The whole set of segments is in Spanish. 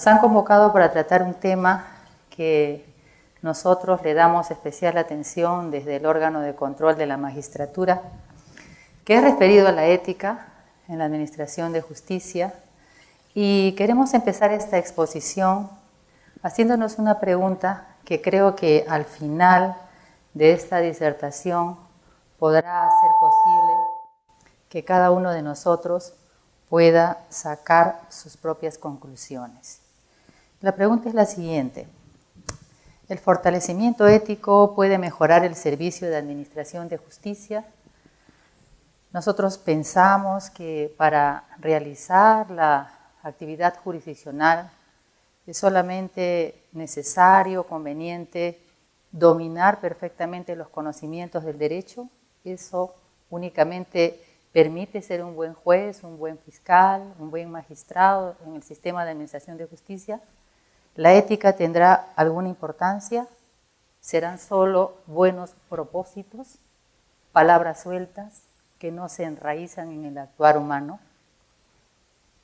Nos han convocado para tratar un tema que nosotros le damos especial atención desde el órgano de control de la magistratura, que es referido a la ética en la administración de justicia, y queremos empezar esta exposición haciéndonos una pregunta que creo que al final de esta disertación podrá hacer posible que cada uno de nosotros pueda sacar sus propias conclusiones. La pregunta es la siguiente: ¿el fortalecimiento ético puede mejorar el servicio de administración de justicia? Nosotros pensamos que para realizar la actividad jurisdiccional es solamente necesario, conveniente, dominar perfectamente los conocimientos del derecho. Eso únicamente permite ser un buen juez, un buen fiscal, un buen magistrado en el sistema de administración de justicia. ¿La ética tendrá alguna importancia? ¿Serán solo buenos propósitos, palabras sueltas que no se enraizan en el actuar humano?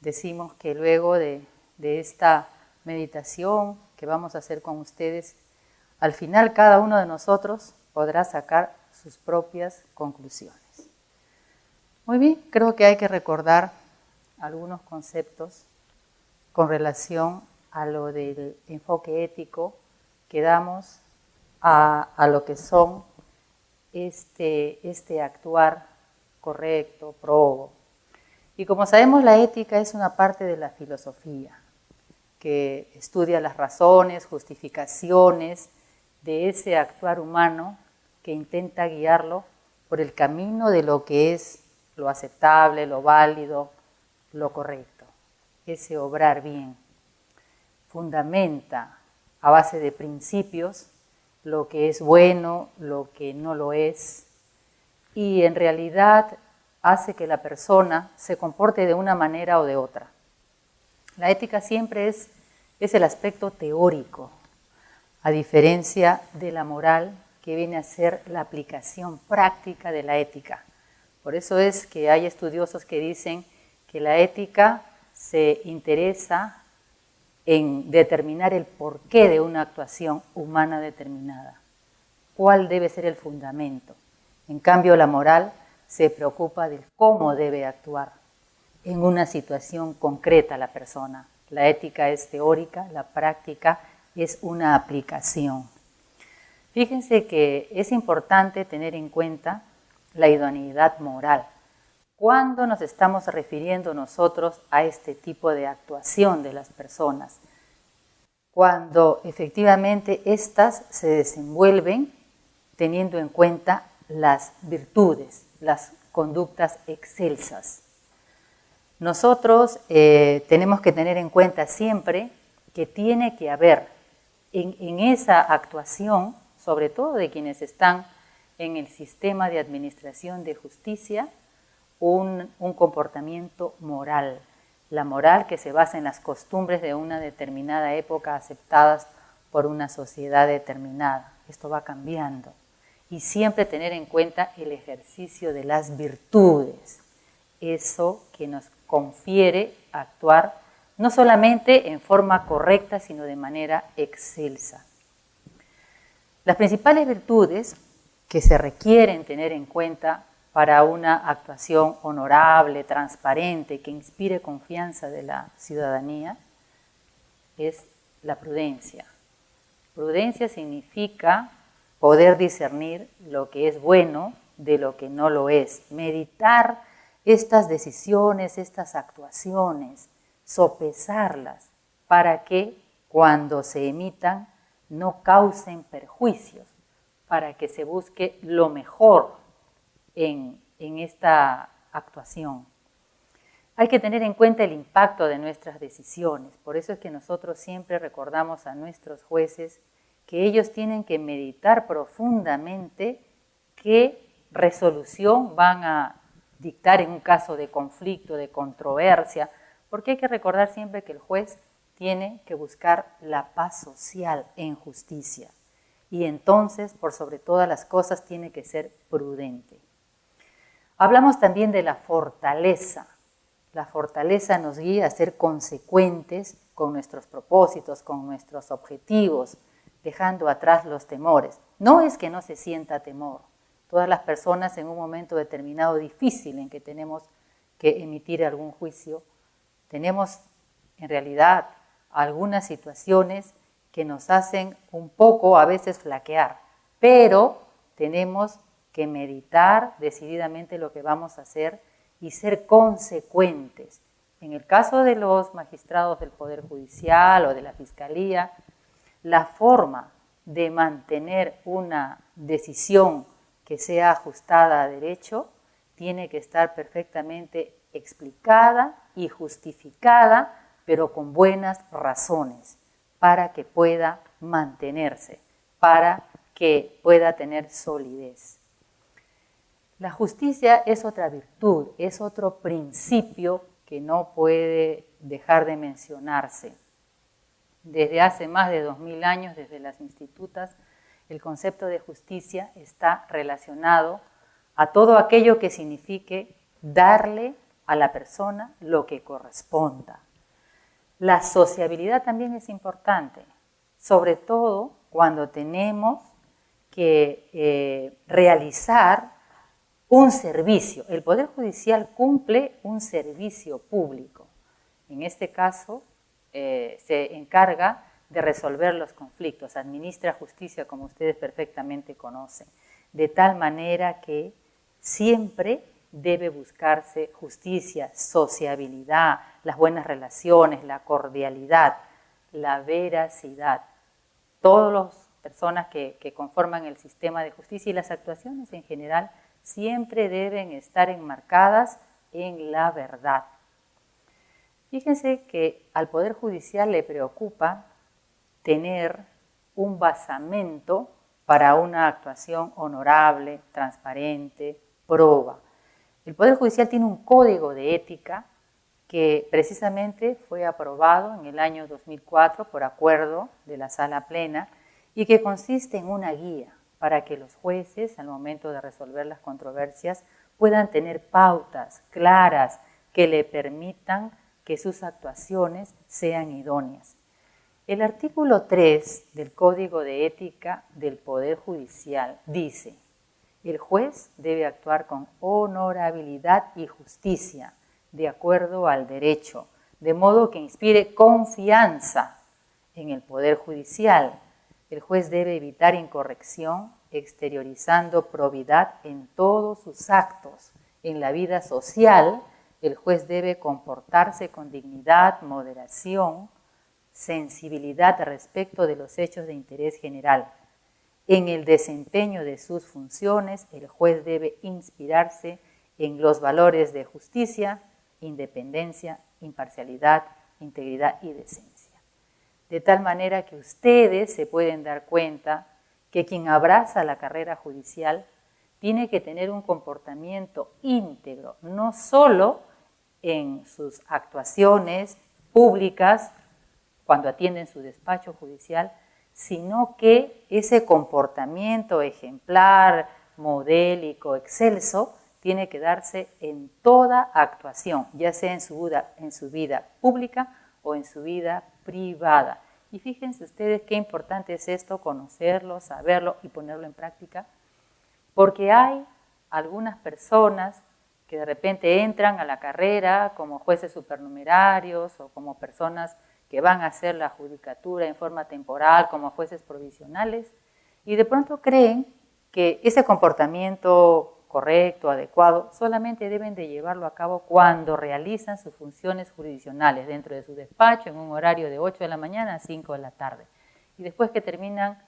Decimos que luego de esta meditación que vamos a hacer con ustedes, al final cada uno de nosotros podrá sacar sus propias conclusiones. Muy bien, creo que hay que recordar algunos conceptos con relación a lo del enfoque ético que damos a lo que son este actuar correcto, probo. Y como sabemos, la ética es una parte de la filosofía que estudia las razones, justificaciones de ese actuar humano que intenta guiarlo por el camino de lo que es lo aceptable, lo válido, lo correcto, ese obrar bien. Fundamenta a base de principios lo que es bueno, lo que no lo es, y en realidad hace que la persona se comporte de una manera o de otra. La ética siempre es el aspecto teórico, a diferencia de la moral, que viene a ser la aplicación práctica de la ética. Por eso es que hay estudiosos que dicen que la ética se interesa en determinar el porqué de una actuación humana determinada. ¿Cuál debe ser el fundamento? En cambio, la moral se preocupa de cómo debe actuar en una situación concreta la persona. La ética es teórica, la práctica es una aplicación. Fíjense que es importante tener en cuenta la idoneidad moral. ¿Cuándo nos estamos refiriendo nosotros a este tipo de actuación de las personas? Cuando efectivamente éstas se desenvuelven teniendo en cuenta las virtudes, las conductas excelsas. Nosotros tenemos que tener en cuenta siempre que tiene que haber en esa actuación, sobre todo de quienes están en el sistema de administración de justicia, un comportamiento moral. La moral que se basa en las costumbres de una determinada época aceptadas por una sociedad determinada. Esto va cambiando. Y siempre tener en cuenta el ejercicio de las virtudes. Eso que nos confiere actuar no solamente en forma correcta, sino de manera excelsa. Las principales virtudes que se requieren tener en cuenta para una actuación honorable, transparente, que inspire confianza de la ciudadanía, es la prudencia. Prudencia significa poder discernir lo que es bueno de lo que no lo es, meditar estas decisiones, estas actuaciones, sopesarlas para que cuando se emitan no causen perjuicios, para que se busque lo mejor en esta actuación. Hay que tener en cuenta el impacto de nuestras decisiones. Por eso es que nosotros siempre recordamos a nuestros jueces que ellos tienen que meditar profundamente qué resolución van a dictar en un caso de conflicto, de controversia, porque hay que recordar siempre que el juez tiene que buscar la paz social en justicia. Y entonces, por sobre todas las cosas, tiene que ser prudente. Hablamos también de la fortaleza. La fortaleza nos guía a ser consecuentes con nuestros propósitos, con nuestros objetivos, dejando atrás los temores. No es que no se sienta temor. Todas las personas en un momento determinado difícil en que tenemos que emitir algún juicio, tenemos en realidad algunas situaciones que nos hacen un poco a veces flaquear, pero tenemos que meditar decididamente lo que vamos a hacer y ser consecuentes. En el caso de los magistrados del Poder Judicial o de la Fiscalía, la forma de mantener una decisión que sea ajustada a derecho tiene que estar perfectamente explicada y justificada, pero con buenas razones, para que pueda mantenerse, para que pueda tener solidez. La justicia es otra virtud, es otro principio que no puede dejar de mencionarse. Desde hace más de 2000 años, desde las institutas, el concepto de justicia está relacionado a todo aquello que signifique darle a la persona lo que corresponda. La sociabilidad también es importante, sobre todo cuando tenemos que realizar un servicio. El Poder Judicial cumple un servicio público. En este caso, se encarga de resolver los conflictos, administra justicia, como ustedes perfectamente conocen, de tal manera que siempre debe buscarse justicia, sociabilidad, las buenas relaciones, la cordialidad, la veracidad. Todas las personas que conforman el sistema de justicia y las actuaciones en general siempre deben estar enmarcadas en la verdad. Fíjense que al Poder Judicial le preocupa tener un basamento para una actuación honorable, transparente, proba. El Poder Judicial tiene un código de ética que precisamente fue aprobado en el año 2004 por acuerdo de la Sala Plena y que consiste en una guía para que los jueces, al momento de resolver las controversias, puedan tener pautas claras que le permitan que sus actuaciones sean idóneas. El artículo 3 del Código de Ética del Poder Judicial dice: el juez debe actuar con honorabilidad y justicia, de acuerdo al derecho, de modo que inspire confianza en el Poder Judicial. El juez debe evitar incorrección, exteriorizando probidad en todos sus actos. En la vida social, el juez debe comportarse con dignidad, moderación, sensibilidad respecto de los hechos de interés general. En el desempeño de sus funciones, el juez debe inspirarse en los valores de justicia, independencia, imparcialidad, integridad y decencia. De tal manera que ustedes se pueden dar cuenta que quien abraza la carrera judicial tiene que tener un comportamiento íntegro, no solo en sus actuaciones públicas, cuando atienden su despacho judicial, sino que ese comportamiento ejemplar, modélico, excelso, tiene que darse en toda actuación, ya sea en su vida pública o en su vida privada. Y fíjense ustedes qué importante es esto, conocerlo, saberlo y ponerlo en práctica, porque hay algunas personas que de repente entran a la carrera como jueces supernumerarios o como personas que van a hacer la judicatura en forma temporal como jueces provisionales y de pronto creen que ese comportamiento correcto, adecuado, solamente deben de llevarlo a cabo cuando realizan sus funciones jurisdiccionales dentro de su despacho en un horario de 8 de la mañana a 5 de la tarde. Y después que terminan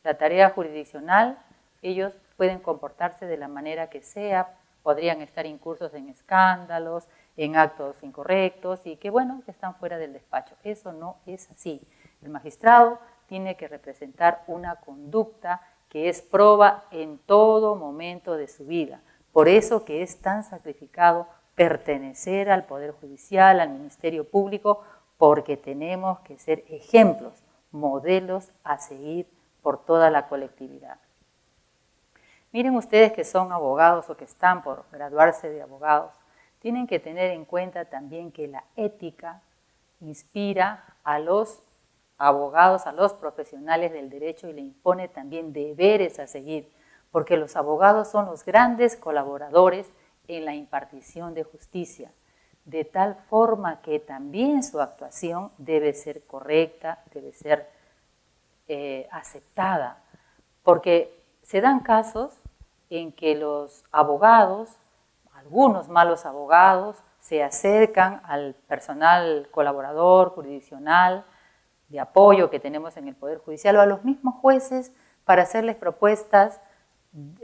la tarea jurisdiccional, ellos pueden comportarse de la manera que sea, podrían estar incursos en escándalos, en actos incorrectos y que bueno, que están fuera del despacho. Eso no es así. El magistrado tiene que representar una conducta que es proba en todo momento de su vida. Por eso que es tan sacrificado pertenecer al Poder Judicial, al Ministerio Público, porque tenemos que ser ejemplos, modelos a seguir por toda la colectividad. Miren ustedes que son abogados o que están por graduarse de abogados, tienen que tener en cuenta también que la ética inspira a los abogados, a los profesionales del derecho y le impone también deberes a seguir, porque los abogados son los grandes colaboradores en la impartición de justicia, de tal forma que también su actuación debe ser correcta, debe ser aceptada, porque se dan casos en que los abogados, algunos malos abogados, se acercan al personal colaborador, jurisdiccional, de apoyo que tenemos en el Poder Judicial o a los mismos jueces para hacerles propuestas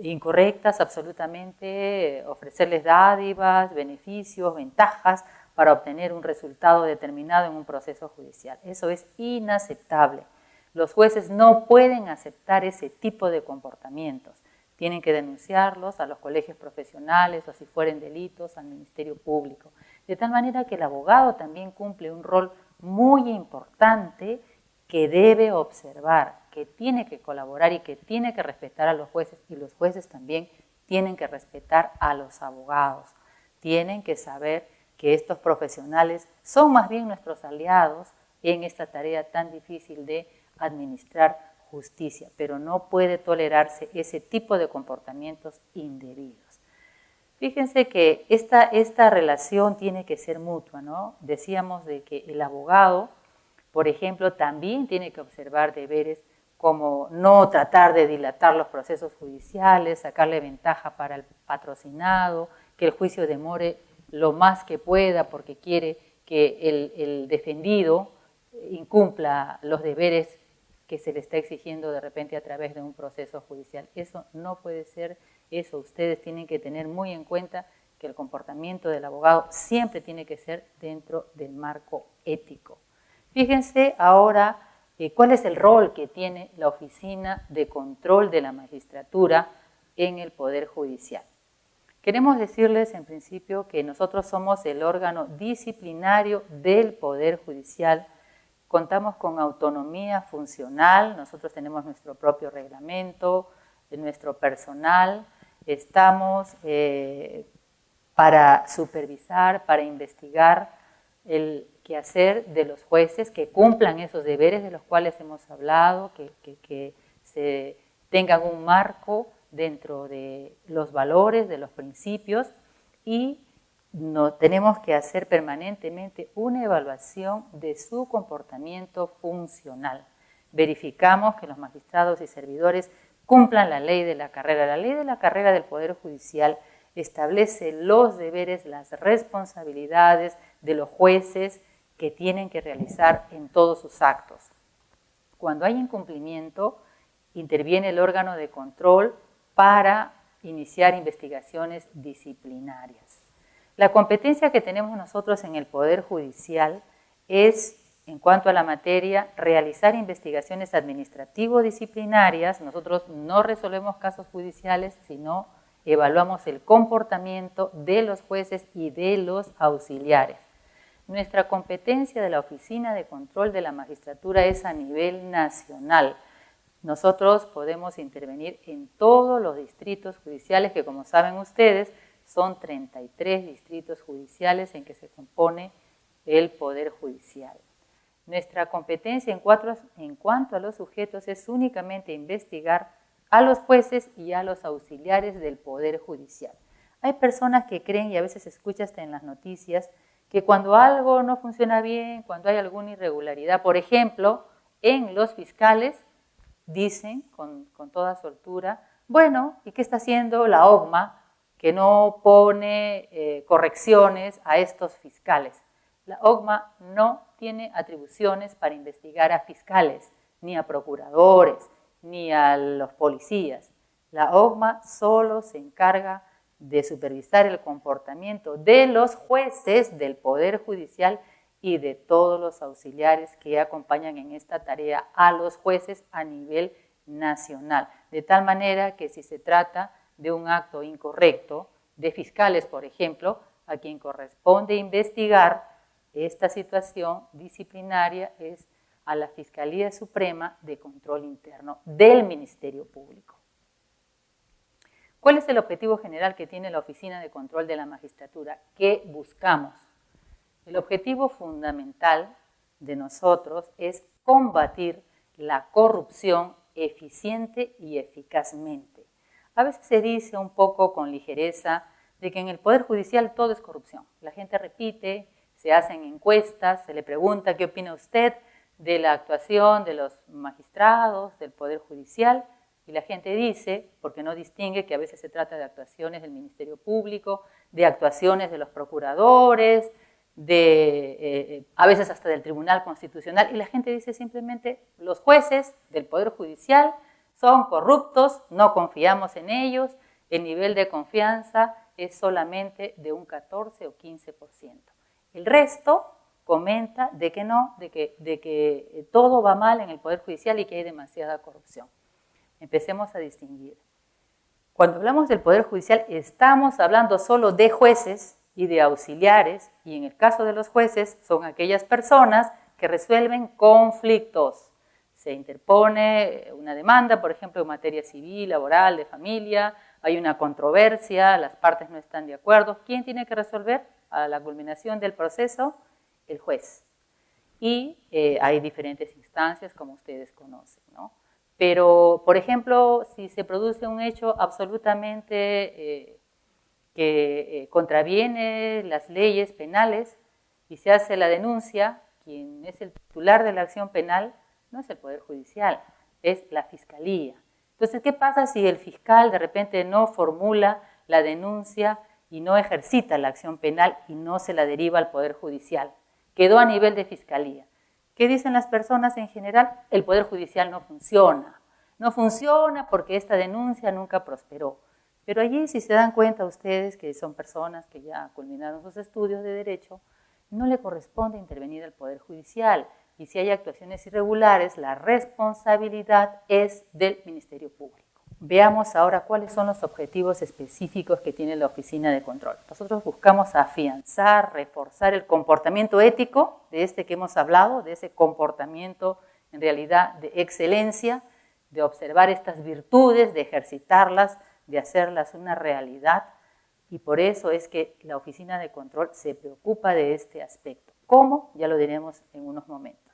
incorrectas absolutamente, ofrecerles dádivas, beneficios, ventajas para obtener un resultado determinado en un proceso judicial. Eso es inaceptable. Los jueces no pueden aceptar ese tipo de comportamientos. Tienen que denunciarlos a los colegios profesionales o si fueren delitos al Ministerio Público. De tal manera que el abogado también cumple un rol muy importante que debe observar, que tiene que colaborar y que tiene que respetar a los jueces, y los jueces también tienen que respetar a los abogados. Tienen que saber que estos profesionales son más bien nuestros aliados en esta tarea tan difícil de administrar justicia, pero no puede tolerarse ese tipo de comportamientos indebidos. Fíjense que esta relación tiene que ser mutua, ¿no? Decíamos de que el abogado, por ejemplo, también tiene que observar deberes como no tratar de dilatar los procesos judiciales, sacarle ventaja para el patrocinado, que el juicio demore lo más que pueda porque quiere que el defendido incumpla los deberes que se le está exigiendo de repente a través de un proceso judicial. Eso no puede ser, eso ustedes tienen que tener muy en cuenta, que el comportamiento del abogado siempre tiene que ser dentro del marco ético. Fíjense ahora cuál es el rol que tiene la Oficina de Control de la Magistratura en el Poder Judicial. Queremos decirles en principio que nosotros somos el órgano disciplinario del Poder Judicial. Contamos con autonomía funcional, nosotros tenemos nuestro propio reglamento, nuestro personal, estamos para supervisar, para investigar el quehacer de los jueces, que cumplan esos deberes de los cuales hemos hablado, que se tengan un marco dentro de los valores, de los principios, y tenemos que hacer permanentemente una evaluación de su comportamiento funcional. Verificamos que los magistrados y servidores cumplan la ley de la carrera. La ley de la carrera del Poder Judicial establece los deberes, las responsabilidades de los jueces que tienen que realizar en todos sus actos. Cuando hay incumplimiento, interviene el órgano de control para iniciar investigaciones disciplinarias. La competencia que tenemos nosotros en el Poder Judicial es, en cuanto a la materia, realizar investigaciones administrativo-disciplinarias. Nosotros no resolvemos casos judiciales, sino evaluamos el comportamiento de los jueces y de los auxiliares. Nuestra competencia de la Oficina de Control de la Magistratura es a nivel nacional. Nosotros podemos intervenir en todos los distritos judiciales, que como saben ustedes, son 33 distritos judiciales en que se compone el Poder Judicial. Nuestra competencia en cuanto a los sujetos es únicamente investigar a los jueces y a los auxiliares del Poder Judicial. Hay personas que creen, y a veces se escucha hasta en las noticias, que cuando algo no funciona bien, cuando hay alguna irregularidad, por ejemplo, en los fiscales, dicen con toda soltura, bueno, ¿y qué está haciendo la OGMA que no pone correcciones a estos fiscales? La OGMA no tiene atribuciones para investigar a fiscales, ni a procuradores, ni a los policías. La OGMA solo se encarga de supervisar el comportamiento de los jueces del Poder Judicial y de todos los auxiliares que acompañan en esta tarea a los jueces a nivel nacional. De tal manera que si se trata de un acto incorrecto de fiscales, por ejemplo, a quien corresponde investigar esta situación disciplinaria es a la Fiscalía Suprema de Control Interno del Ministerio Público. ¿Cuál es el objetivo general que tiene la Oficina de Control de la Magistratura? ¿Qué buscamos? El objetivo fundamental de nosotros es combatir la corrupción eficiente y eficazmente. A veces se dice un poco con ligereza de que en el Poder Judicial todo es corrupción. La gente repite, se hacen encuestas, se le pregunta qué opina usted de la actuación de los magistrados, del Poder Judicial, y la gente dice, porque no distingue que a veces se trata de actuaciones del Ministerio Público, de actuaciones de los procuradores, a veces hasta del Tribunal Constitucional, y la gente dice simplemente, los jueces del Poder Judicial son corruptos, no confiamos en ellos, el nivel de confianza es solamente de un 14 o 15%. El resto comenta de que no, de que todo va mal en el Poder Judicial y que hay demasiada corrupción. Empecemos a distinguir. Cuando hablamos del Poder Judicial, estamos hablando solo de jueces y de auxiliares, y en el caso de los jueces son aquellas personas que resuelven conflictos. Se interpone una demanda, por ejemplo, en materia civil, laboral, de familia, hay una controversia, las partes no están de acuerdo. ¿Quién tiene que resolver? A la culminación del proceso, el juez. Y hay diferentes instancias, como ustedes conocen, ¿no? Pero, por ejemplo, si se produce un hecho absolutamente que contraviene las leyes penales y se hace la denuncia, quien es el titular de la acción penal no es el Poder Judicial, es la Fiscalía. Entonces, ¿qué pasa si el fiscal de repente no formula la denuncia y no ejercita la acción penal y no se la deriva al Poder Judicial? Quedó a nivel de Fiscalía. ¿Qué dicen las personas en general? El Poder Judicial no funciona. No funciona porque esta denuncia nunca prosperó. Pero allí, si se dan cuenta ustedes que son personas que ya culminaron sus estudios de Derecho, no le corresponde intervenir al Poder Judicial. Y si hay actuaciones irregulares, la responsabilidad es del Ministerio Público. Veamos ahora cuáles son los objetivos específicos que tiene la Oficina de Control. Nosotros buscamos afianzar, reforzar el comportamiento ético de este que hemos hablado, de ese comportamiento en realidad de excelencia, de observar estas virtudes, de ejercitarlas, de hacerlas una realidad, y por eso es que la Oficina de Control se preocupa de este aspecto. ¿Cómo? Ya lo diremos en unos momentos.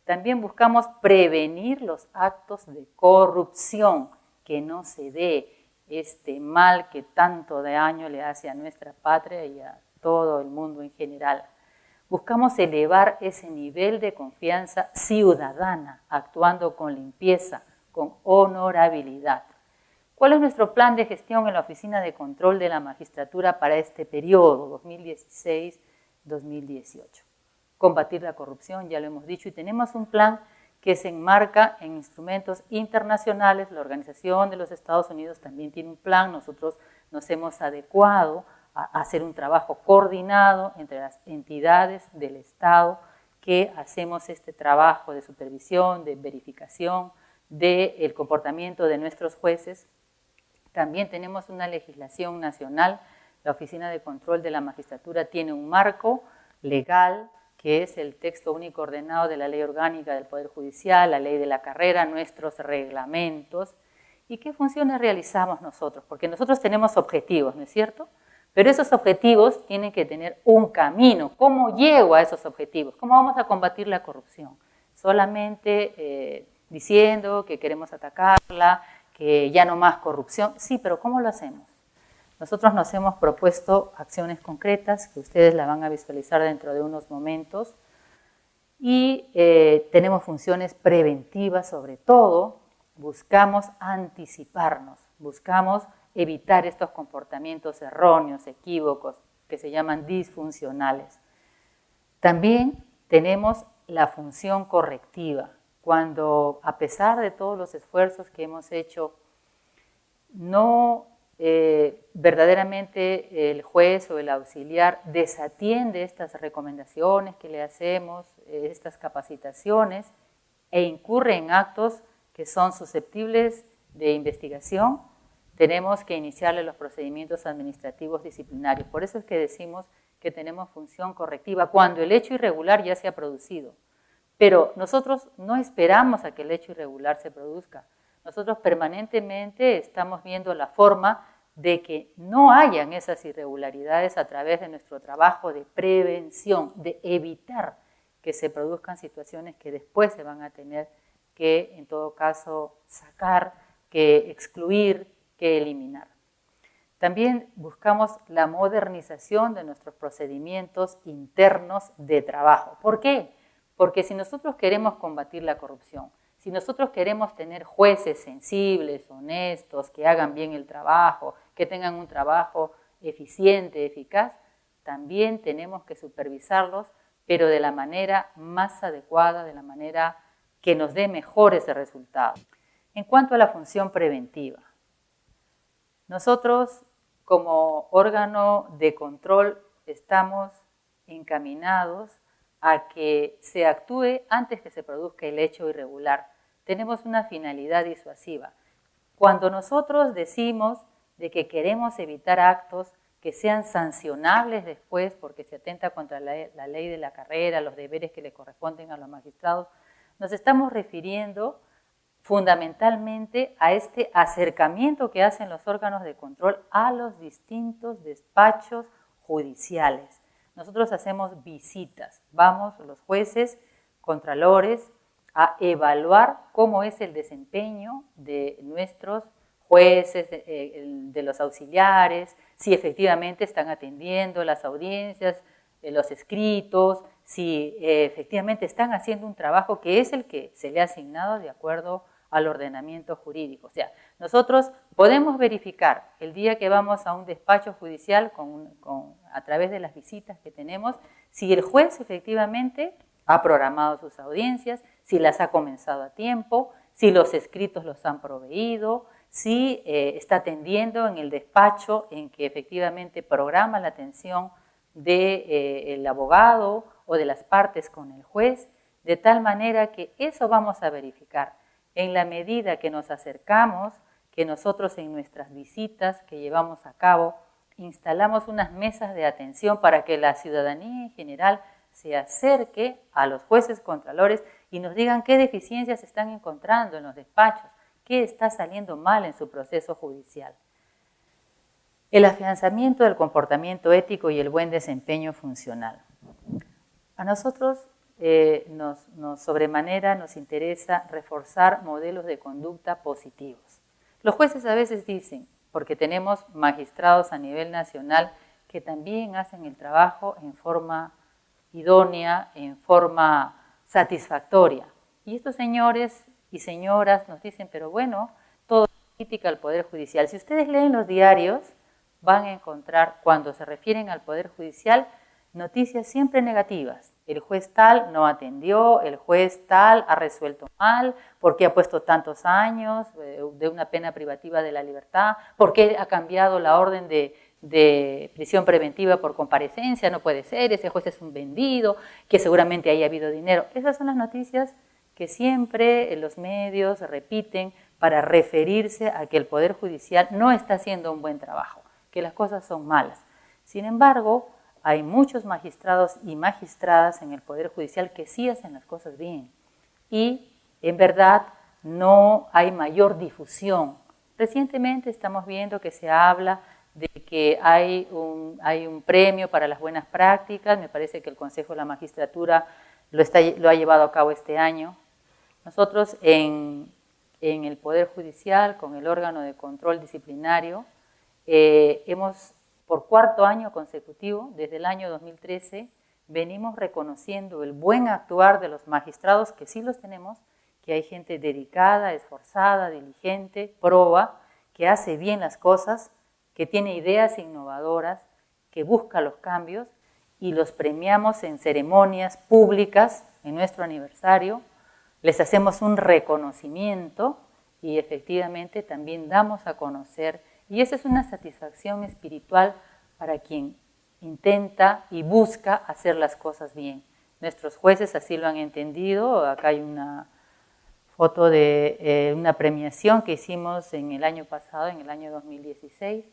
También buscamos prevenir los actos de corrupción, que no se dé este mal que tanto daño le hace a nuestra patria y a todo el mundo en general. Buscamos elevar ese nivel de confianza ciudadana, actuando con limpieza, con honorabilidad. ¿Cuál es nuestro plan de gestión en la Oficina de Control de la Magistratura para este periodo, 2016-2018? Combatir la corrupción, ya lo hemos dicho, y tenemos un plan que se enmarca en instrumentos internacionales. La Organización de los Estados Unidos también tiene un plan. Nosotros nos hemos adecuado a hacer un trabajo coordinado entre las entidades del Estado que hacemos este trabajo de supervisión, de verificación del comportamiento de nuestros jueces. También tenemos una legislación nacional. La Oficina de Control de la Magistratura tiene un marco legal que es el texto único ordenado de la Ley Orgánica del Poder Judicial, la Ley de la Carrera, nuestros reglamentos. ¿Y qué funciones realizamos nosotros? Porque nosotros tenemos objetivos, ¿no es cierto? Pero esos objetivos tienen que tener un camino. ¿Cómo llego a esos objetivos? ¿Cómo vamos a combatir la corrupción? Solamente diciendo que queremos atacarla, que ya no más corrupción. Sí, pero ¿cómo lo hacemos? Nosotros nos hemos propuesto acciones concretas que ustedes la van a visualizar dentro de unos momentos y tenemos funciones preventivas sobre todo. Buscamos anticiparnos, buscamos evitar estos comportamientos erróneos, equívocos, que se llaman disfuncionales. También tenemos la función correctiva, cuando a pesar de todos los esfuerzos que hemos hecho, no verdaderamente el juez o el auxiliar desatiende estas recomendaciones que le hacemos, estas capacitaciones, e incurre en actos que son susceptibles de investigación, tenemos que iniciarle los procedimientos administrativos disciplinarios. Por eso es que decimos que tenemos función correctiva cuando el hecho irregular ya se ha producido. Pero nosotros no esperamos a que el hecho irregular se produzca. Nosotros permanentemente estamos viendo la forma de que no hayan esas irregularidades a través de nuestro trabajo de prevención, de evitar que se produzcan situaciones que después se van a tener que, en todo caso, sacar, que excluir, que eliminar. También buscamos la modernización de nuestros procedimientos internos de trabajo. ¿Por qué? Porque si nosotros queremos combatir la corrupción, si nosotros queremos tener jueces sensibles, honestos, que hagan bien el trabajo, que tengan un trabajo eficiente, eficaz, también tenemos que supervisarlos, pero de la manera más adecuada, de la manera que nos dé mejores resultados. En cuanto a la función preventiva, nosotros como órgano de control estamos encaminados a que se actúe antes que se produzca el hecho irregular. Tenemos una finalidad disuasiva. Cuando nosotros decimos de que queremos evitar actos que sean sancionables después porque se atenta contra la ley de la carrera, los deberes que le corresponden a los magistrados, nos estamos refiriendo fundamentalmente a este acercamiento que hacen los órganos de control a los distintos despachos judiciales. Nosotros hacemos visitas, vamos los jueces, contralores, a evaluar cómo es el desempeño de nuestros jueces, de los auxiliares, si efectivamente están atendiendo las audiencias, los escritos, si efectivamente están haciendo un trabajo que es el que se le ha asignado de acuerdo al ordenamiento jurídico. O sea, nosotros podemos verificar el día que vamos a un despacho judicial a través de las visitas que tenemos, si el juez efectivamente ha programado sus audiencias, si las ha comenzado a tiempo, si los escritos los han proveído, si está atendiendo en el despacho en que efectivamente programa la atención del abogado o de las partes con el juez, de tal manera que eso vamos a verificar. En la medida que nos acercamos, que nosotros en nuestras visitas que llevamos a cabo, instalamos unas mesas de atención para que la ciudadanía en general se acerque a los jueces contralores y nos digan qué deficiencias están encontrando en los despachos, qué está saliendo mal en su proceso judicial. El afianzamiento del comportamiento ético y el buen desempeño funcional. A nosotros sobremanera nos interesa reforzar modelos de conducta positivos. Los jueces a veces dicen, porque tenemos magistrados a nivel nacional que también hacen el trabajo en forma idónea, en forma satisfactoria. Y estos señores y señoras nos dicen, pero bueno, todo es crítica al Poder Judicial. Si ustedes leen los diarios, van a encontrar, cuando se refieren al Poder Judicial, noticias siempre negativas. El juez tal no atendió, el juez tal ha resuelto mal, ¿por qué ha puesto tantos años de una pena privativa de la libertad? ¿Por qué ha cambiado la orden de prisión preventiva por comparecencia? No puede ser, ese juez es un vendido, que seguramente haya habido dinero. Esas son las noticias que siempre los medios repiten para referirse a que el Poder Judicial no está haciendo un buen trabajo, que las cosas son malas. Sin embargo, hay muchos magistrados y magistradas en el Poder Judicial que sí hacen las cosas bien y en verdad no hay mayor difusión. Recientemente estamos viendo que se habla de que hay un premio para las buenas prácticas, me parece que el Consejo de la Magistratura lo ha llevado a cabo este año. Nosotros en el Poder Judicial, con el órgano de control disciplinario, hemos por cuarto año consecutivo, desde el año 2013, venimos reconociendo el buen actuar de los magistrados, que sí los tenemos, que hay gente dedicada, esforzada, diligente, proba, que hace bien las cosas, que tiene ideas innovadoras, que busca los cambios, y los premiamos en ceremonias públicas, en nuestro aniversario, les hacemos un reconocimiento y efectivamente también damos a conocer. Y esa es una satisfacción espiritual para quien intenta y busca hacer las cosas bien. Nuestros jueces así lo han entendido. Acá hay una foto de una premiación que hicimos en el año pasado, en el año 2016,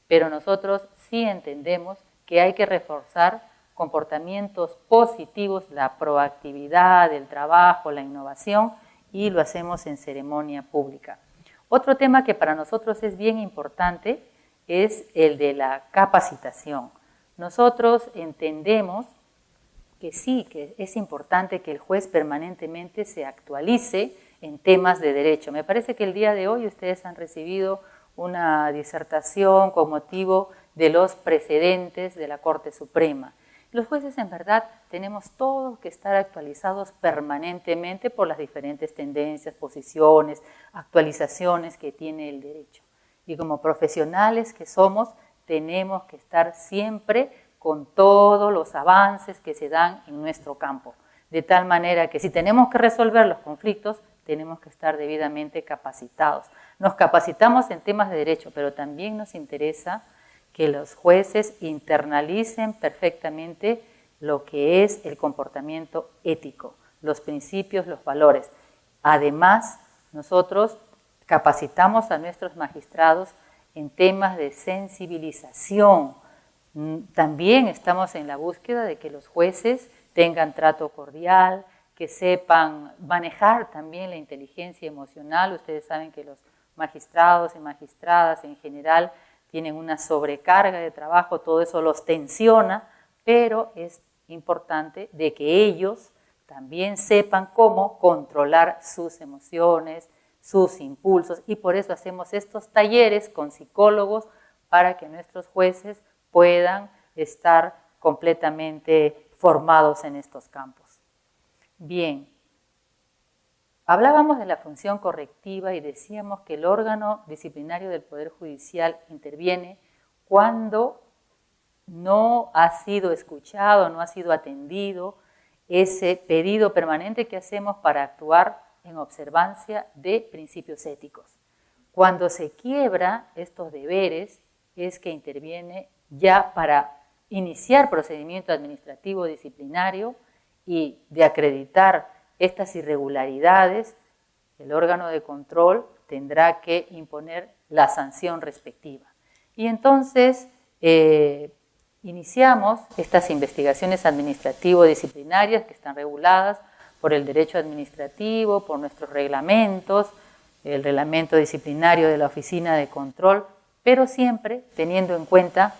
pero nosotros sí entendemos que hay que reforzar comportamientos positivos, la proactividad, el trabajo, la innovación, y lo hacemos en ceremonia pública. Otro tema que para nosotros es bien importante es el de la capacitación. Nosotros entendemos que sí, que es importante que el juez permanentemente se actualice en temas de derecho. Me parece que el día de hoy ustedes han recibido una disertación con motivo de los precedentes de la Corte Suprema. Los jueces en verdad tenemos todos que estar actualizados permanentemente por las diferentes tendencias, posiciones, actualizaciones que tiene el derecho. Y como profesionales que somos, tenemos que estar siempre con todos los avances que se dan en nuestro campo. De tal manera que si tenemos que resolver los conflictos, tenemos que estar debidamente capacitados. Nos capacitamos en temas de derecho, pero también nos interesa que los jueces internalicen perfectamente lo que es el comportamiento ético, los principios, los valores. Además, nosotros capacitamos a nuestros magistrados en temas de sensibilización. También estamos en la búsqueda de que los jueces tengan trato cordial, que sepan manejar también la inteligencia emocional. Ustedes saben que los magistrados y magistradas en general tienen una sobrecarga de trabajo, todo eso los tensiona, pero es importante de que ellos también sepan cómo controlar sus emociones, sus impulsos, y por eso hacemos estos talleres con psicólogos para que nuestros jueces puedan estar completamente formados en estos campos. Bien, hablábamos de la función correctiva y decíamos que el órgano disciplinario del Poder Judicial interviene cuando no ha sido escuchado, no ha sido atendido ese pedido permanente que hacemos para actuar en observancia de principios éticos. Cuando se quiebra estos deberes es que interviene ya para iniciar procedimiento administrativo disciplinario y de acreditar estas irregularidades, el órgano de control tendrá que imponer la sanción respectiva. Y entonces iniciamos estas investigaciones administrativo-disciplinarias que están reguladas por el derecho administrativo, por nuestros reglamentos, el reglamento disciplinario de la Oficina de Control, pero siempre teniendo en cuenta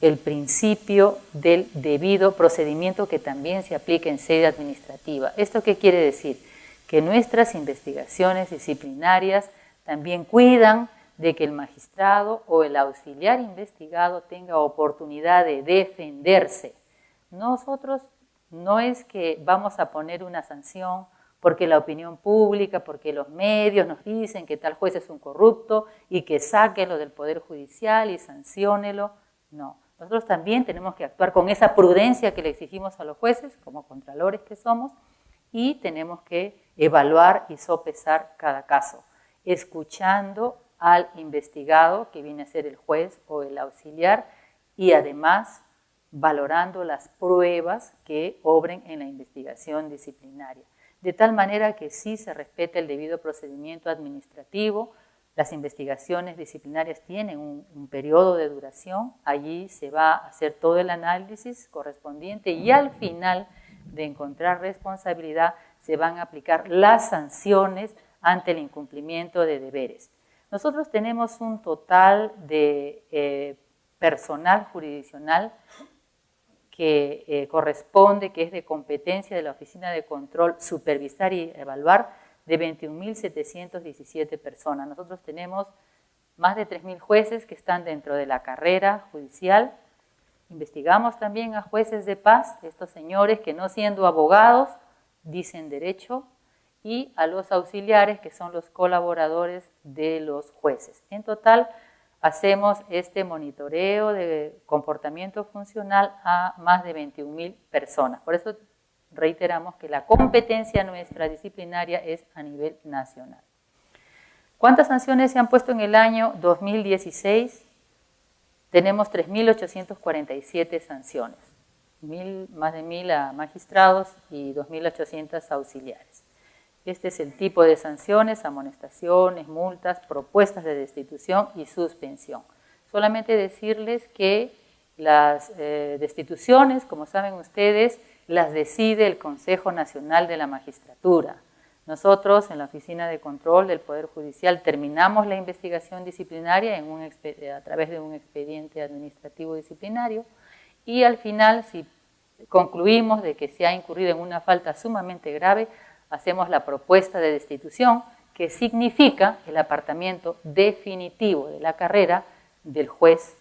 el principio del debido procedimiento que también se aplica en sede administrativa. ¿Esto qué quiere decir? Que nuestras investigaciones disciplinarias también cuidan de que el magistrado o el auxiliar investigado tenga oportunidad de defenderse. Nosotros no es que vamos a poner una sanción porque la opinión pública, porque los medios nos dicen que tal juez es un corrupto y que sáquenlo del Poder Judicial y sanciónelo. No, nosotros también tenemos que actuar con esa prudencia que le exigimos a los jueces, como contralores que somos, y tenemos que evaluar y sopesar cada caso, escuchando al investigado, que viene a ser el juez o el auxiliar, y además valorando las pruebas que obren en la investigación disciplinaria. De tal manera que sí se respeta el debido procedimiento administrativo. Las investigaciones disciplinarias tienen un periodo de duración, allí se va a hacer todo el análisis correspondiente y al final de encontrar responsabilidad se van a aplicar las sanciones ante el incumplimiento de deberes. Nosotros tenemos un total de personal jurisdiccional que corresponde, que es de competencia de la Oficina de Control, supervisar y evaluar, de 21.717 personas. Nosotros tenemos más de 3.000 jueces que están dentro de la carrera judicial. Investigamos también a jueces de paz, estos señores que no siendo abogados dicen derecho, y a los auxiliares que son los colaboradores de los jueces. En total hacemos este monitoreo de comportamiento funcional a más de 21.000 personas. Por eso reiteramos que la competencia nuestra disciplinaria es a nivel nacional. ¿Cuántas sanciones se han puesto en el año 2016? Tenemos 3.847 sanciones, más de 1.000 a magistrados y 2.800 auxiliares. Este es el tipo de sanciones: amonestaciones, multas, propuestas de destitución y suspensión. Solamente decirles que las destituciones, como saben ustedes, las decide el Consejo Nacional de la Magistratura. Nosotros en la Oficina de Control del Poder Judicial terminamos la investigación disciplinaria a través de un expediente administrativo disciplinario y al final, si concluimos de que se ha incurrido en una falta sumamente grave, hacemos la propuesta de destitución, que significa el apartamiento definitivo de la carrera del juez,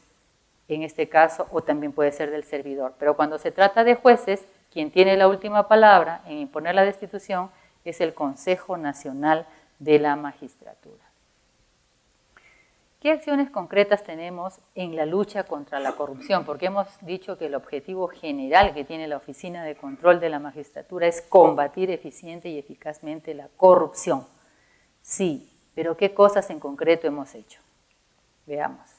en este caso, o también puede ser del servidor. Pero cuando se trata de jueces, quien tiene la última palabra en imponer la destitución es el Consejo Nacional de la Magistratura. ¿Qué acciones concretas tenemos en la lucha contra la corrupción? Porque hemos dicho que el objetivo general que tiene la Oficina de Control de la Magistratura es combatir eficiente y eficazmente la corrupción. Sí, pero ¿qué cosas en concreto hemos hecho? Veamos.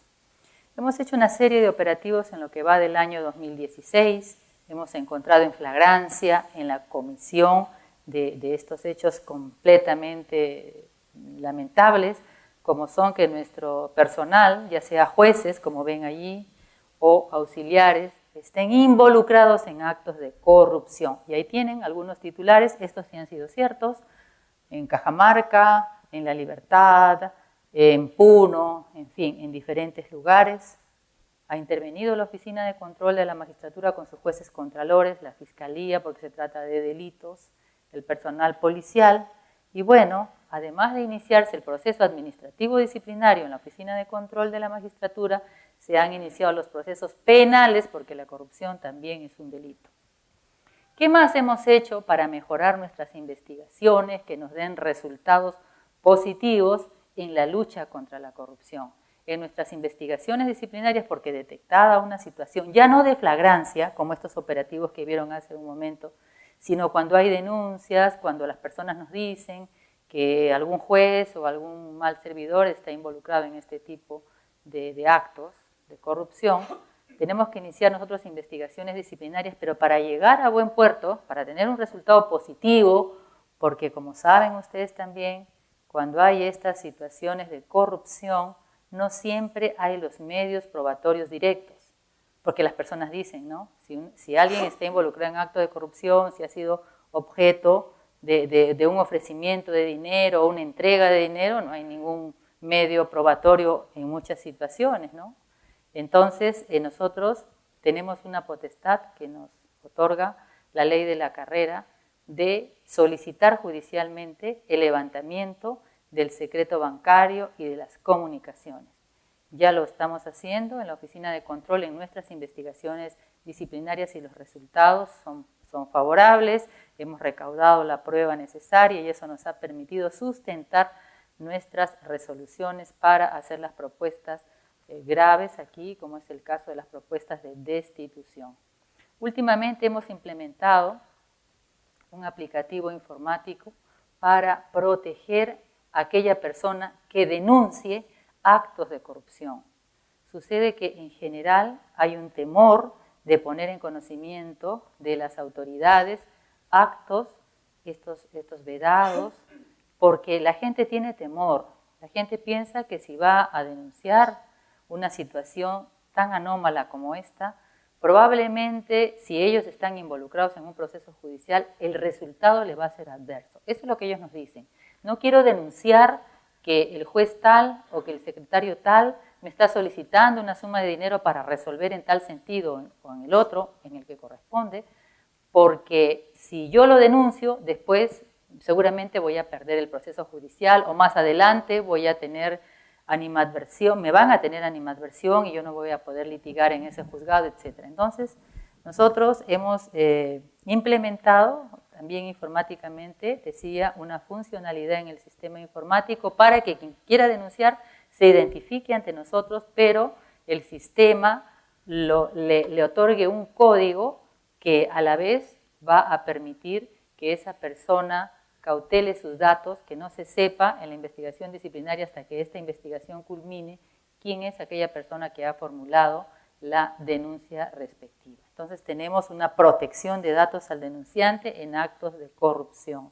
Hemos hecho una serie de operativos en lo que va del año 2016, hemos encontrado en flagrancia, en la comisión de estos hechos completamente lamentables, como son que nuestro personal, ya sea jueces, como ven allí, o auxiliares, estén involucrados en actos de corrupción. Y ahí tienen algunos titulares, estos sí han sido ciertos, en Cajamarca, en La Libertad, en Puno, en fin, en diferentes lugares. Ha intervenido la Oficina de Control de la Magistratura con sus jueces contralores, la Fiscalía, porque se trata de delitos, el personal policial, y bueno, además de iniciarse el proceso administrativo disciplinario en la Oficina de Control de la Magistratura, se han iniciado los procesos penales, porque la corrupción también es un delito. ¿Qué más hemos hecho para mejorar nuestras investigaciones que nos den resultados positivos en la lucha contra la corrupción? En nuestras investigaciones disciplinarias, porque detectada una situación, ya no de flagrancia, como estos operativos que vieron hace un momento, sino cuando hay denuncias, cuando las personas nos dicen que algún juez o algún mal servidor está involucrado en este tipo de actos de corrupción, tenemos que iniciar nosotros investigaciones disciplinarias, pero para llegar a buen puerto, para tener un resultado positivo, porque como saben ustedes también, cuando hay estas situaciones de corrupción, no siempre hay los medios probatorios directos, porque las personas dicen, ¿no? Si alguien está involucrado en acto de corrupción, si ha sido objeto de un ofrecimiento de dinero o una entrega de dinero, no hay ningún medio probatorio en muchas situaciones, ¿no? Entonces, nosotros tenemos una potestad que nos otorga la ley de la carrera de solicitar judicialmente el levantamiento del secreto bancario y de las comunicaciones. Ya lo estamos haciendo en la Oficina de Control en nuestras investigaciones disciplinarias y los resultados son favorables, hemos recaudado la prueba necesaria y eso nos ha permitido sustentar nuestras resoluciones para hacer las propuestas graves aquí, como es el caso de las propuestas de destitución. Últimamente hemos implementado un aplicativo informático para proteger a aquella persona que denuncie actos de corrupción. Sucede que en general hay un temor de poner en conocimiento de las autoridades actos, estos vedados, porque la gente tiene temor. La gente piensa que si va a denunciar una situación tan anómala como esta, probablemente si ellos están involucrados en un proceso judicial, el resultado le va a ser adverso. Eso es lo que ellos nos dicen. No quiero denunciar que el juez tal o que el secretario tal me está solicitando una suma de dinero para resolver en tal sentido o en el otro, en el que corresponde, porque si yo lo denuncio, después seguramente voy a perder el proceso judicial o más adelante voy a tener animadversión, me van a tener animadversión y yo no voy a poder litigar en ese juzgado, etc. Entonces, nosotros hemos implementado también informáticamente, decía, una funcionalidad en el sistema informático para que quien quiera denunciar se identifique ante nosotros, pero el sistema le otorgue un código que a la vez va a permitir que esa persona cautele sus datos, que no se sepa en la investigación disciplinaria hasta que esta investigación culmine quién es aquella persona que ha formulado la denuncia respectiva. Entonces tenemos una protección de datos al denunciante en actos de corrupción.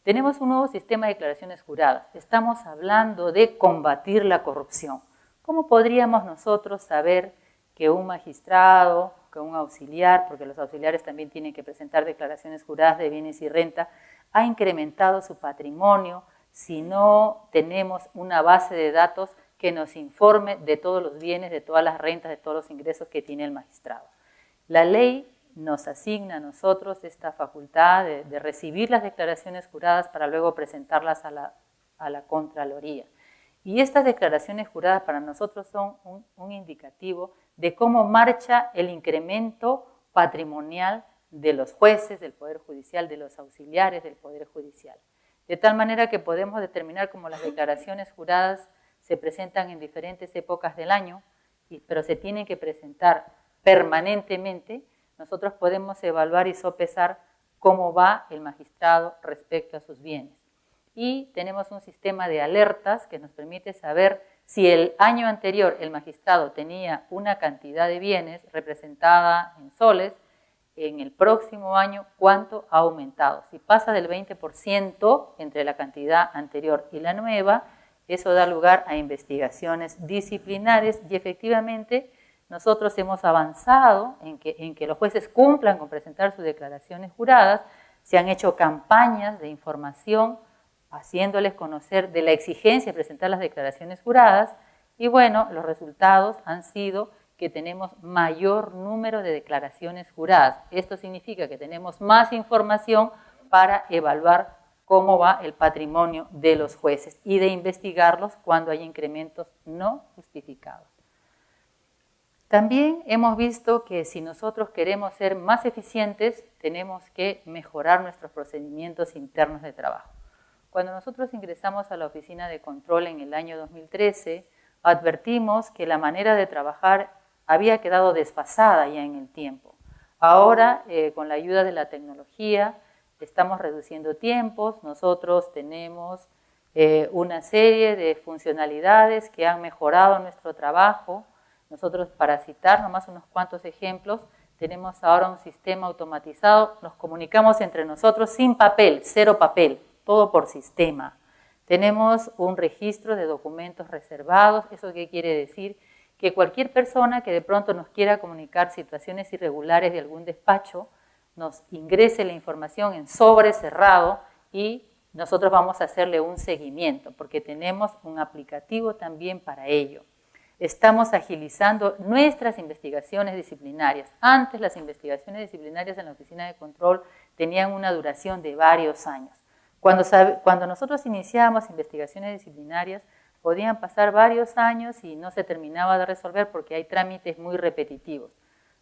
Tenemos un nuevo sistema de declaraciones juradas. Estamos hablando de combatir la corrupción. ¿Cómo podríamos nosotros saber que un magistrado, que un auxiliar, porque los auxiliares también tienen que presentar declaraciones juradas de bienes y renta, ha incrementado su patrimonio si no tenemos una base de datos que nos informe de todos los bienes, de todas las rentas, de todos los ingresos que tiene el magistrado? La ley nos asigna a nosotros esta facultad de recibir las declaraciones juradas para luego presentarlas a la Contraloría. Y estas declaraciones juradas para nosotros son un indicativo de cómo marcha el incremento patrimonial de los jueces, del Poder Judicial, de los auxiliares del Poder Judicial. De tal manera que podemos determinar cómo las declaraciones juradas se presentan en diferentes épocas del año, pero se tienen que presentar permanentemente. Nosotros podemos evaluar y sopesar cómo va el magistrado respecto a sus bienes. Y tenemos un sistema de alertas que nos permite saber si el año anterior el magistrado tenía una cantidad de bienes representada en soles, en el próximo año cuánto ha aumentado. Si pasa del 20% entre la cantidad anterior y la nueva, eso da lugar a investigaciones disciplinarias y efectivamente nosotros hemos avanzado en que los jueces cumplan con presentar sus declaraciones juradas, se han hecho campañas de información haciéndoles conocer de la exigencia de presentar las declaraciones juradas y bueno, los resultados han sido que tenemos mayor número de declaraciones juradas. Esto significa que tenemos más información para evaluar cómo va el patrimonio de los jueces y de investigarlos cuando hay incrementos no justificados. También hemos visto que si nosotros queremos ser más eficientes, tenemos que mejorar nuestros procedimientos internos de trabajo. Cuando nosotros ingresamos a la Oficina de Control en el año 2013, advertimos que la manera de trabajar había quedado desfasada ya en el tiempo. Ahora, con la ayuda de la tecnología, estamos reduciendo tiempos, nosotros tenemos una serie de funcionalidades que han mejorado nuestro trabajo. Nosotros, para citar nomás unos cuantos ejemplos, tenemos ahora un sistema automatizado, nos comunicamos entre nosotros sin papel, cero papel, todo por sistema. Tenemos un registro de documentos reservados. ¿Eso qué quiere decir? Que cualquier persona que de pronto nos quiera comunicar situaciones irregulares de algún despacho, nos ingrese la información en sobre cerrado y nosotros vamos a hacerle un seguimiento, porque tenemos un aplicativo también para ello. Estamos agilizando nuestras investigaciones disciplinarias. Antes las investigaciones disciplinarias en la Oficina de Control tenían una duración de varios años. Cuando nosotros iniciábamos investigaciones disciplinarias, podían pasar varios años y no se terminaba de resolver porque hay trámites muy repetitivos.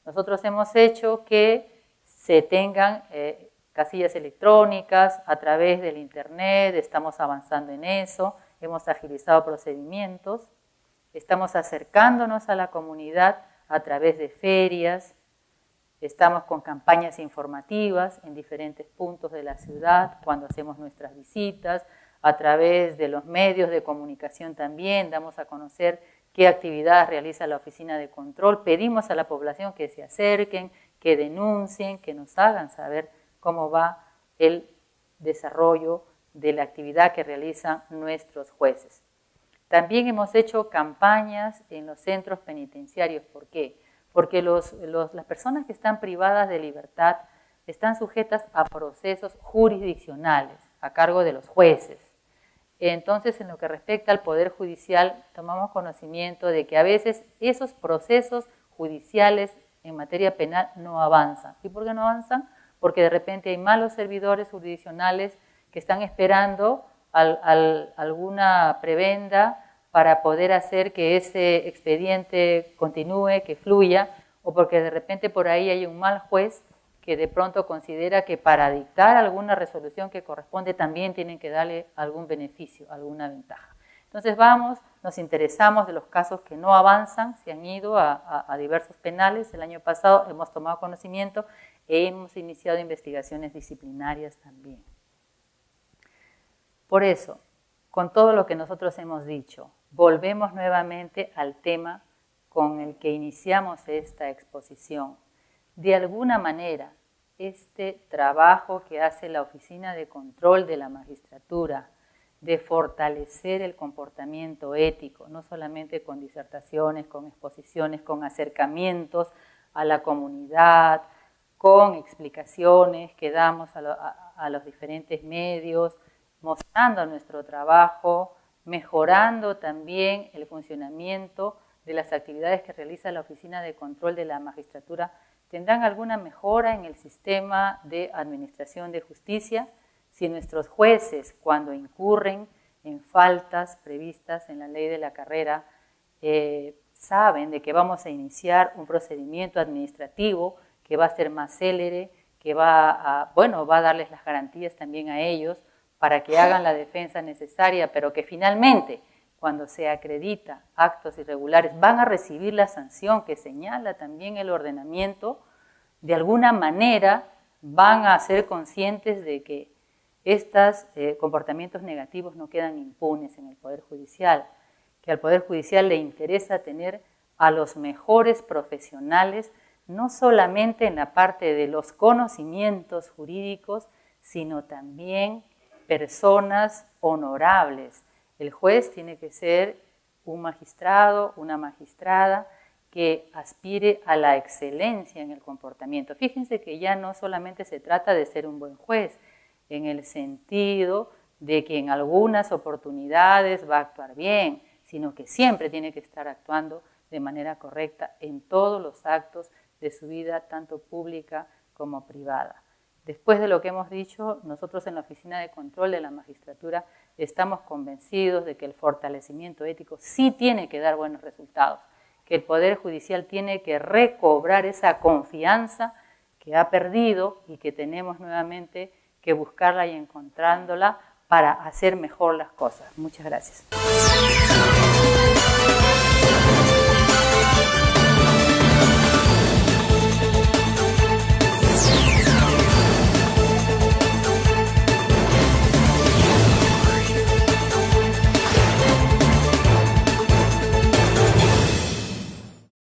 Nosotros hemos hecho que se tengan casillas electrónicas a través del internet, estamos avanzando en eso, hemos agilizado procedimientos, estamos acercándonos a la comunidad a través de ferias, estamos con campañas informativas en diferentes puntos de la ciudad cuando hacemos nuestras visitas, a través de los medios de comunicación también damos a conocer qué actividades realiza la Oficina de Control, pedimos a la población que se acerquen, que denuncien, que nos hagan saber cómo va el desarrollo de la actividad que realizan nuestros jueces. También hemos hecho campañas en los centros penitenciarios. ¿Por qué? Porque las personas que están privadas de libertad están sujetas a procesos jurisdiccionales a cargo de los jueces. Entonces, en lo que respecta al Poder Judicial, tomamos conocimiento de que a veces esos procesos judiciales en materia penal no avanzan. ¿Y por qué no avanzan? Porque de repente hay malos servidores jurisdiccionales que están esperando alguna prebenda para poder hacer que ese expediente continúe, que fluya, o porque de repente por ahí hay un mal juez que de pronto considera que para dictar alguna resolución que corresponde también tienen que darle algún beneficio, alguna ventaja. Entonces nos interesamos de los casos que no avanzan, se han ido a diversos penales. El año pasado hemos tomado conocimiento e hemos iniciado investigaciones disciplinarias también. Por eso, con todo lo que nosotros hemos dicho, volvemos nuevamente al tema con el que iniciamos esta exposición. De alguna manera, este trabajo que hace la Oficina de Control de la Magistratura, de fortalecer el comportamiento ético, no solamente con disertaciones, con exposiciones, con acercamientos a la comunidad, con explicaciones que damos a los diferentes medios, mostrando nuestro trabajo, mejorando también el funcionamiento de las actividades que realiza la Oficina de Control de la Magistratura, ¿Tendrán alguna mejora en el sistema de administración de justicia? Si nuestros jueces, cuando incurren en faltas previstas en la ley de la carrera, saben de que vamos a iniciar un procedimiento administrativo que va a ser más célere, que va a darles las garantías también a ellos para que hagan la defensa necesaria, pero que finalmente, cuando se acredita actos irregulares, van a recibir la sanción que señala también el ordenamiento, de alguna manera van a ser conscientes de que estos comportamientos negativos no quedan impunes en el Poder Judicial, que al Poder Judicial le interesa tener a los mejores profesionales, no solamente en la parte de los conocimientos jurídicos, sino también personas honorables. El juez tiene que ser un magistrado, una magistrada que aspire a la excelencia en el comportamiento. Fíjense que ya no solamente se trata de ser un buen juez, en el sentido de que en algunas oportunidades va a actuar bien, sino que siempre tiene que estar actuando de manera correcta en todos los actos de su vida, tanto pública como privada. Después de lo que hemos dicho, nosotros en la Oficina de Control de la Magistratura estamos convencidos de que el fortalecimiento ético sí tiene que dar buenos resultados, que el Poder Judicial tiene que recobrar esa confianza que ha perdido y que tenemos nuevamente que buscarla y encontrándola para hacer mejor las cosas. Muchas gracias.